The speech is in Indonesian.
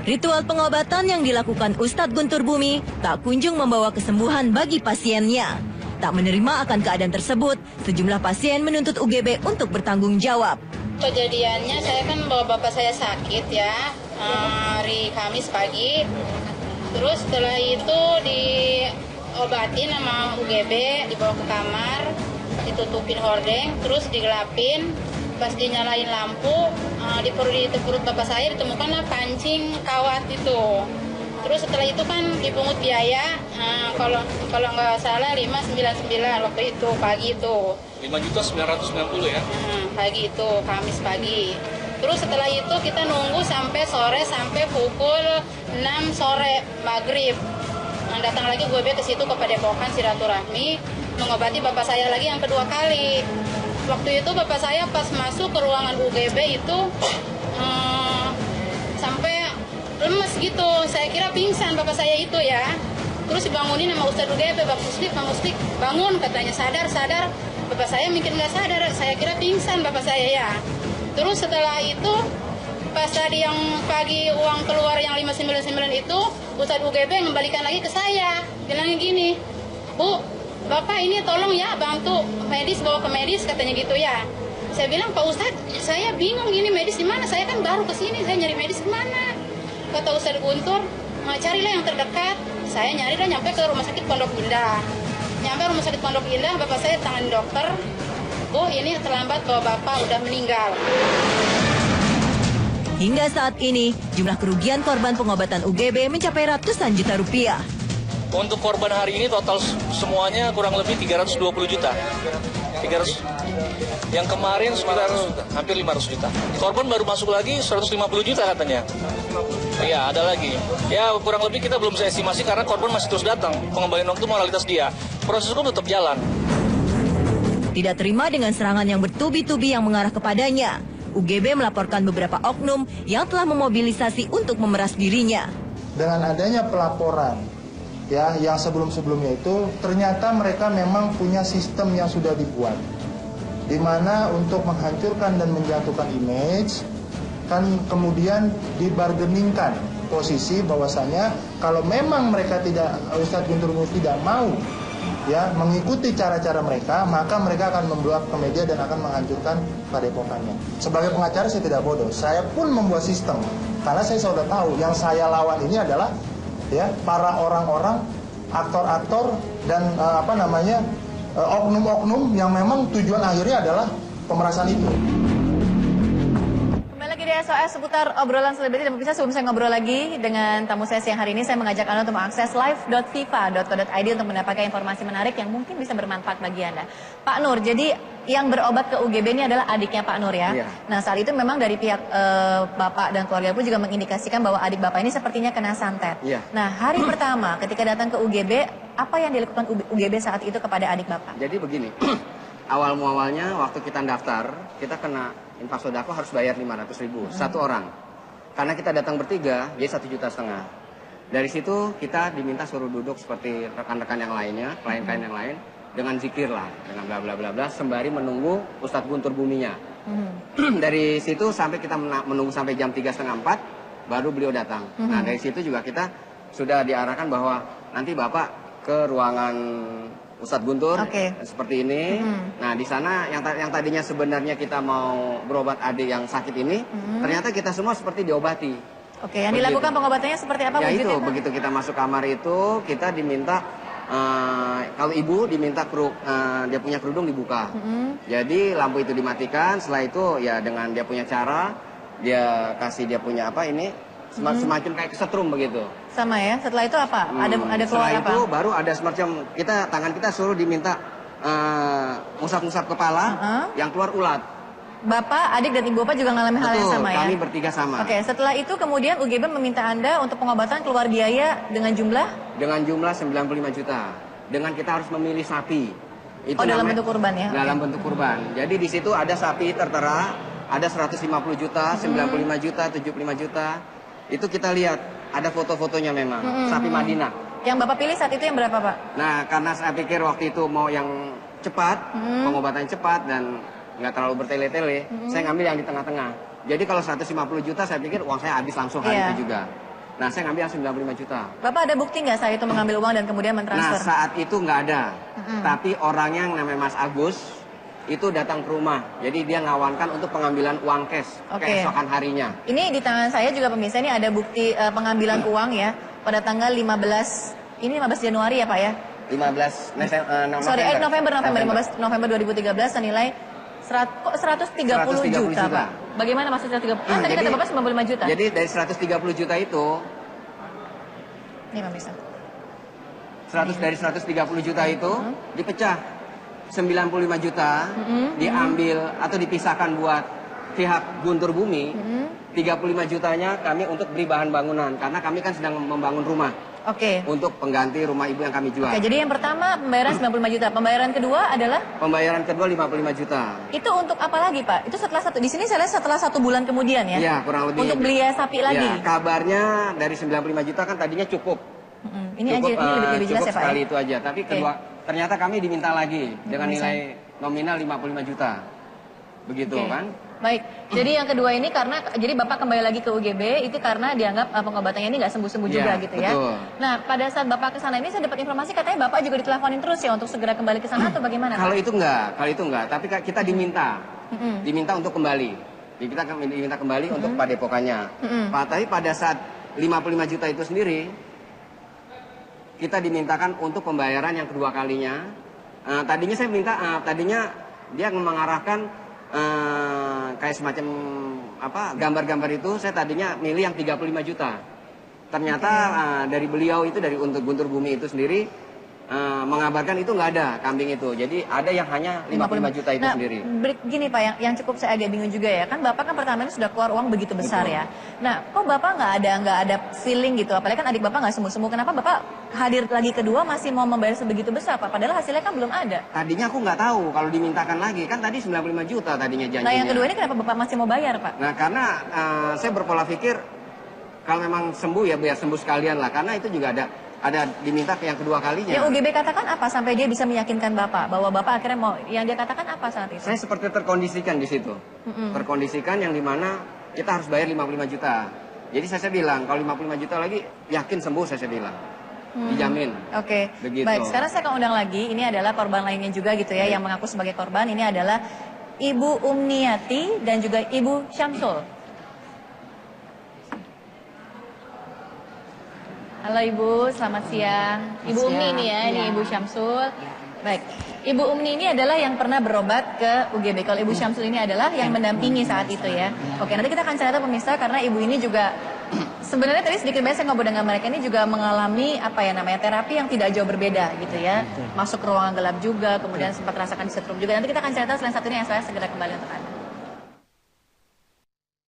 Ritual pengobatan yang dilakukan Ustadz Guntur Bumi tak kunjung membawa kesembuhan bagi pasiennya. Tak menerima akan keadaan tersebut, sejumlah pasien menuntut UGB untuk bertanggung jawab. Kejadiannya saya kan bawa bapak saya sakit ya, hari Kamis pagi. Terus setelah itu diobatin sama UGB, dibawa ke kamar, ditutupin hordeng, terus digelapin. Pas dinyalain lampu, di perut bapak saya ditemukan pancing kawat itu. Terus setelah itu kan dipungut biaya, kalau nggak salah 599 waktu itu pagi itu. 5.990 ya? Pagi itu, Kamis pagi. Terus setelah itu kita nunggu sampai sore, sampai pukul 6 sore maghrib. Datang lagi gue ke situ ke Padepokan silaturahmi, mengobati bapak saya lagi yang kedua kali. Waktu itu bapak saya pas masuk ke ruangan UGB itu sampai lemes gitu. Saya kira pingsan bapak saya itu ya. Terus dibangunin sama Ustadz UGB, Pak Muslik, bangun katanya, sadar. Bapak saya mungkin nggak sadar, saya kira pingsan bapak saya ya. Terus setelah itu pas tadi yang pagi uang keluar yang 599 itu, Ustadz UGB ngembalikan lagi ke saya. Bilangnya gini, Bu, Bapak ini tolong ya bantu medis, bawa ke medis katanya gitu ya. Saya bilang, Pak Ustadz, saya bingung gini medis di mana? Saya kan baru ke sini, saya nyari medis kemana? Kata Ustadz Guntur, carilah yang terdekat. Saya nyari dan nyampe ke rumah sakit Pondok Indah. Nyampe rumah sakit Pondok Indah, bapak saya tangan dokter. Bu, ini terlambat bahwa bapak udah meninggal. Hingga saat ini, jumlah kerugian korban pengobatan UGB mencapai ratusan juta rupiah. Untuk korban hari ini total semuanya kurang lebih 320 juta. 300. Yang kemarin sekitar hampir 500 juta. Korban baru masuk lagi 150 juta katanya. Iya, ada lagi. Ya, kurang lebih kita belum bisa estimasi karena korban masih terus datang. Pengembalian uang itu moralitas dia. Proses hukum tetap jalan. Tidak terima dengan serangan yang bertubi-tubi yang mengarah kepadanya, UGB melaporkan beberapa oknum yang telah memobilisasi untuk memeras dirinya. Dengan adanya pelaporan ya yang sebelum-sebelumnya itu ternyata mereka memang punya sistem yang sudah dibuat, di mana untuk menghancurkan dan menjatuhkan image kan kemudian dibargainingkan posisi bahwasanya kalau memang mereka tidak, Ustadz Guntur Bumi tidak mau ya mengikuti cara-cara mereka, maka mereka akan membluak ke media dan akan menghancurkan padepokannya. Sebagai pengacara saya tidak bodoh, saya pun membuat sistem karena saya sudah tahu yang saya lawan ini adalah ya para orang-orang, aktor-aktor dan oknum-oknum yang memang tujuan akhirnya adalah pemerasan itu. Kembali lagi di SOS seputar obrolan selebriti dan pemirsa. Sebelum saya ngobrol lagi dengan tamu saya siang hari ini, saya mengajak Anda untuk mengakses live.fifa.co.id untuk mendapatkan informasi menarik yang mungkin bisa bermanfaat bagi Anda. Pak Nur, jadi yang berobat ke UGB ini adalah adiknya Pak Nur ya. Iya. Nah, saat itu memang dari pihak Bapak dan keluarga pun juga mengindikasikan bahwa adik Bapak ini sepertinya kena santet. Iya. Nah, hari pertama ketika datang ke UGB, apa yang dilakukan UGB saat itu kepada adik Bapak? Jadi begini, awal-muawalnya waktu kita daftar, kita kena infak sodako harus bayar 500.000 satu orang. Karena kita datang bertiga, jadi 1,5 juta. Dari situ kita diminta suruh duduk seperti rekan-rekan yang lainnya, klien-klien yang lain, dengan zikir lah, dengan bla bla bla bla, sembari menunggu Ustadz Guntur Buminya. Dari situ sampai kita menunggu sampai jam 3:30, baru beliau datang. Nah, dari situ juga kita sudah diarahkan bahwa nanti Bapak ke ruangan Ustadz Guntur seperti ini. Nah, di sana yang tadinya sebenarnya kita mau berobat adik yang sakit ini, ternyata kita semua seperti diobati. Oke, yang dilakukan pengobatannya seperti apa? Ya itu, begitu kita masuk kamar itu, kita diminta, kalau ibu diminta dia punya kerudung dibuka. Jadi lampu itu dimatikan, setelah itu ya dengan dia punya cara, dia kasih dia punya apa ini, semacam kayak kesetrum begitu. Sama ya, setelah itu apa? Ada keluar apa? Setelah itu baru ada semacam, tangan kita suruh diminta ngusap-ngusap kepala, yang keluar ulat. Bapak, adik dan ibu Bapak juga mengalami hal yang sama ya? Kami bertiga sama. Oke, setelah itu kemudian UGB meminta Anda untuk pengobatan keluar biaya dengan jumlah? Dengan jumlah 95 juta. Dengan kita harus memilih sapi. Itu dalam bentuk kurban ya? Dalam bentuk kurban. Jadi di situ ada sapi tertera, ada 150 juta, 95 juta, 75 juta. Itu kita lihat, ada foto-fotonya memang, sapi Madinah. Yang Bapak pilih saat itu yang berapa Pak? Nah, karena saya pikir waktu itu mau yang cepat, pengobatan cepat dan nggak terlalu bertele-tele, saya ngambil yang di tengah-tengah. Jadi kalau 150 juta saya pikir uang saya habis langsung hari itu juga. Nah, saya ngambil yang 95 juta. Bapak ada bukti nggak saya itu mengambil uang dan kemudian Nah, mentransfer? saat itu nggak ada. Tapi orangnya yang namanya Mas Agus itu datang ke rumah. Jadi dia ngawankan untuk pengambilan uang cash Oke. keesokan harinya. Ini di tangan saya juga pemirsa ini ada bukti pengambilan uang ya pada tanggal 15, ini 15 Januari ya Pak ya? 15 November 15 November 2013 senilai 130 juta, Pak. Bagaimana maksudnya 130? Kan tadi kata Bapak 95 juta. Jadi dari 130 juta itu, Ini pemirsa. 130 juta itu dipecah 95 juta diambil atau dipisahkan buat pihak Guntur Bumi. 35 jutanya kami untuk beli bahan bangunan karena kami kan sedang membangun rumah. Oke. Untuk pengganti rumah ibu yang kami jual. Oke, jadi yang pertama pembayaran 95 juta. Pembayaran kedua adalah? Pembayaran kedua 55 juta. Itu untuk apa lagi, Pak? Itu setelah di sini saya lihat setelah 1 bulan kemudian ya? Iya, kurang lebih. Untuk beli sapi lagi? Ya, kabarnya dari 95 juta kan tadinya cukup. Ini cukup, aja, ini lebih jelas cukup ya, Pak? sekali Ya? itu aja. Tapi kedua, ternyata kami diminta lagi dengan nilai nominal 55 juta. Begitu Oke. kan? Baik, jadi yang kedua ini karena, jadi Bapak kembali lagi ke UGB, itu karena dianggap pengobatannya ini nggak sembuh-sembuh juga Iya, gitu ya. betul. Nah, pada saat Bapak ke sana ini saya dapat informasi katanya Bapak juga diteleponin terus ya untuk segera kembali ke sana atau bagaimana? Kalau Pak? itu enggak. Tapi kita diminta. Diminta untuk kembali. Kita diminta kembali untuk padepokannya. Tapi pada saat 55 juta itu sendiri, kita dimintakan untuk pembayaran yang kedua kalinya. Tadinya saya minta, tadinya dia mengarahkan kayak semacam gambar-gambar itu, saya tadinya milih yang 35 juta. Ternyata dari beliau itu, dari untuk Guntur Bumi itu sendiri mengabarkan itu nggak ada kambing itu. Jadi ada yang hanya 55 juta itu sendiri. Gini Pak, yang cukup saya agak bingung juga ya. Kan Bapak kan pertama ini sudah keluar uang begitu besar ya. Nah, kok Bapak nggak ada feeling gitu? Apalagi kan adik Bapak nggak sembuh-sembuh. Kenapa Bapak hadir lagi kedua masih mau membayar sebegitu besar Pak? Padahal hasilnya kan belum ada. Tadinya aku nggak tahu kalau dimintakan lagi. Kan tadi 95 juta tadinya janjinya. Nah, yang kedua ini kenapa Bapak masih mau bayar Pak? Nah, karena saya berpola pikir kalau memang sembuh ya biar sembuh sekalian lah. Karena itu juga ada diminta ke yang kedua kalinya. Yang UGB katakan apa sampai dia bisa meyakinkan Bapak bahwa Bapak akhirnya mau, yang dia katakan apa saat itu? Saya seperti terkondisikan di situ. Terkondisikan yang dimana kita harus bayar 55 juta. Jadi saya bilang kalau 55 juta lagi yakin sembuh saya bilang. Dijamin. Oke. Begitu. Baik, sekarang saya akan undang lagi. Ini adalah korban lainnya juga gitu ya yang mengaku sebagai korban. Ini adalah Ibu Umniati dan juga Ibu Syamsul. Halo Ibu, selamat siang. Ibu Umni ini ya, ini Ibu Syamsul. Baik, Ibu Umni ini adalah yang pernah berobat ke UGB. Kalau Ibu Syamsul ini adalah yang mendampingi saat itu ya. Oke, nanti kita akan cerita pemirsa karena Ibu ini juga sebenarnya tadi sedikit banyak saya ngobrol dengan mereka ini juga mengalami terapi yang tidak jauh berbeda gitu ya. Masuk ke ruangan gelap juga, kemudian sempat rasakan disetrum juga. Nanti kita akan cerita selain satu ini yang saya segera kembali untuk Anda.